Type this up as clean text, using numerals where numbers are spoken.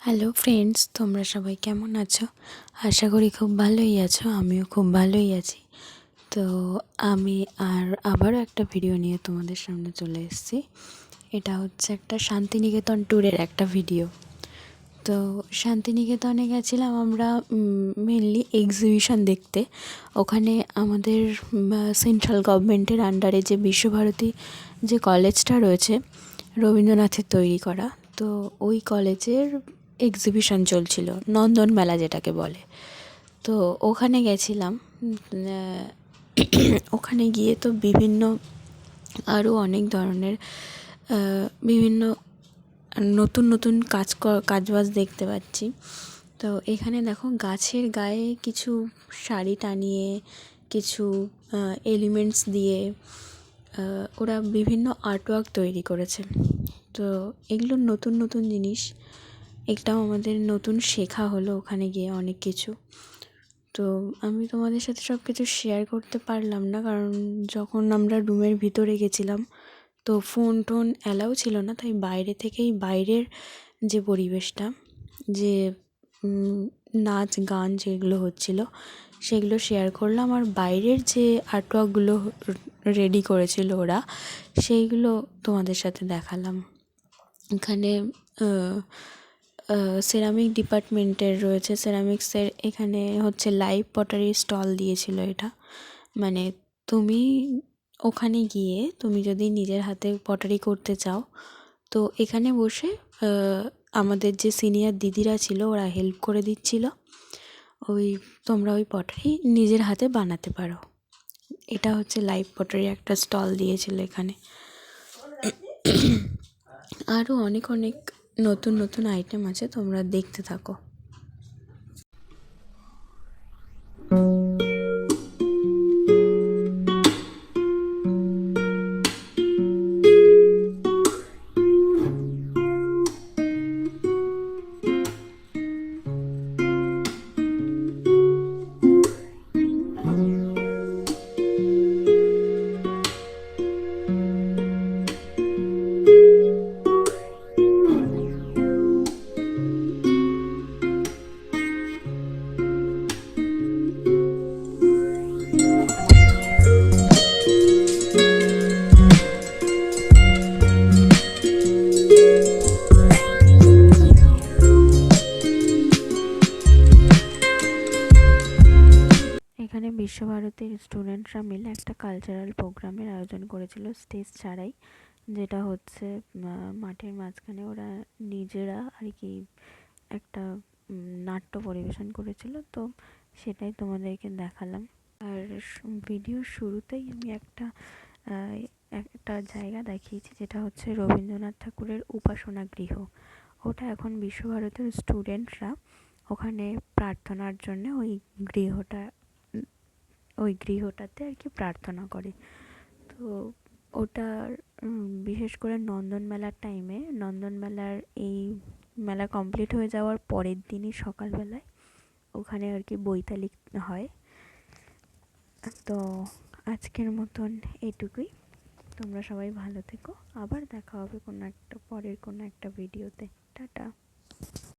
Hello friends, তোমরা সবাই কেমন আছো? আশা করি খুব ভালোই আছো। আমিও খুব ভালোই আছি। তো আমি আবারও একটা ভিডিও নিয়ে তোমাদের সামনে চলে এসেছি। এটা হচ্ছে একটা শান্তিনিকেতন ট্যুরের একটা ভিডিও। তো শান্তিনিকেতনে গেছিলাম আমরা মেনলি এক্সিবিশন দেখতে। ওখানে আমাদের সেন্ট্রাল গভর্নমেন্টের আন্ডারে যে বিশ্বভারতী যে কলেজটা রয়েছে রবীন্দ্রনাথের তৈরি করা, তো ওই কলেজের এক্সিবিশন চলছিল, নন্দন মেলা যেটাকে বলে। তো ওখানে গেছিলাম। ওখানে গিয়ে তো বিভিন্ন আরও অনেক ধরনের বিভিন্ন নতুন নতুন কাজবাজ দেখতে পাচ্ছি। তো এখানে দেখো গাছের গায়ে কিছু শাড়ি টানিয়ে কিছু এলিমেন্টস দিয়ে ওরা বিভিন্ন আর্টওয়ার্ক তৈরি করেছে। তো এগুলো নতুন নতুন জিনিস, এটাও আমাদের নতুন শেখা হলো ওখানে গিয়ে অনেক কিছু। তো আমি তোমাদের সাথে সব কিছু শেয়ার করতে পারলাম না, কারণ যখন আমরা রুমের ভিতরে গেছিলাম তো ফোন টোন অ্যালাউ ছিল না, তাই বাইরে থেকেই বাইরের যে পরিবেশটা, যে নাচ গান যেগুলো হচ্ছিল সেগুলো শেয়ার করলাম। আর বাইরের যে আর্টওয়ার্কগুলো রেডি করেছিল ওরা, সেইগুলো তোমাদের সাথে দেখালাম। এখানে সেরামিক ডিপার্টমেন্টের রয়েছে, সেরামিক্সের এখানে হচ্ছে লাইভ পটারি স্টল দিয়েছিল এটা। মানে তুমি ওখানে গিয়ে তুমি যদি নিজের হাতে পটারি করতে চাও তো এখানে বসে আমাদের যে সিনিয়র দিদিরা ছিল ওরা হেল্প করে দিচ্ছিল। তোমরা ওই পটারি নিজের হাতে বানাতে পারো। এটা হচ্ছে লাইভ পটারি একটা স্টল দিয়েছিল এখানে। আরও অনেক অনেক নতুন নতুন আইটেম আছে, তোমরা দেখতে থাকো। এখানে বিশ্বভারতীর স্টুডেন্টরা মিলে একটা কালচারাল প্রোগ্রামের আয়োজন করেছিল স্টেজ ছাড়াই, যেটা হচ্ছে মাঠের মাঝখানে ওরা নিজেরা আর কি একটা নাট্য পরিবেশন করেছিল। তো সেটাই তোমাদেরকে দেখালাম। আর ভিডিওর শুরুতেই আমি একটা জায়গা দেখিয়েছি, যেটা হচ্ছে রবীন্দ্রনাথ ঠাকুরের উপাসনা গৃহ। ওটা এখন বিশ্বভারতীর স্টুডেন্টরা ওখানে প্রার্থনার জন্য ওই গৃহটাতে আর কি প্রার্থনা করে। তো ওটার বিশেষ করে নন্দন মেলার টাইমে, নন্দন মেলার এই মেলা কমপ্লিট হয়ে যাওয়ার পরের দিনই সকালবেলায় ওখানে আর কি বৈতালি হয়। তো আজকের মতন এটুকুই। তোমরা সবাই ভালো থেকো। আবার দেখা হবে কোনো একটা ভিডিওতে। টাটা।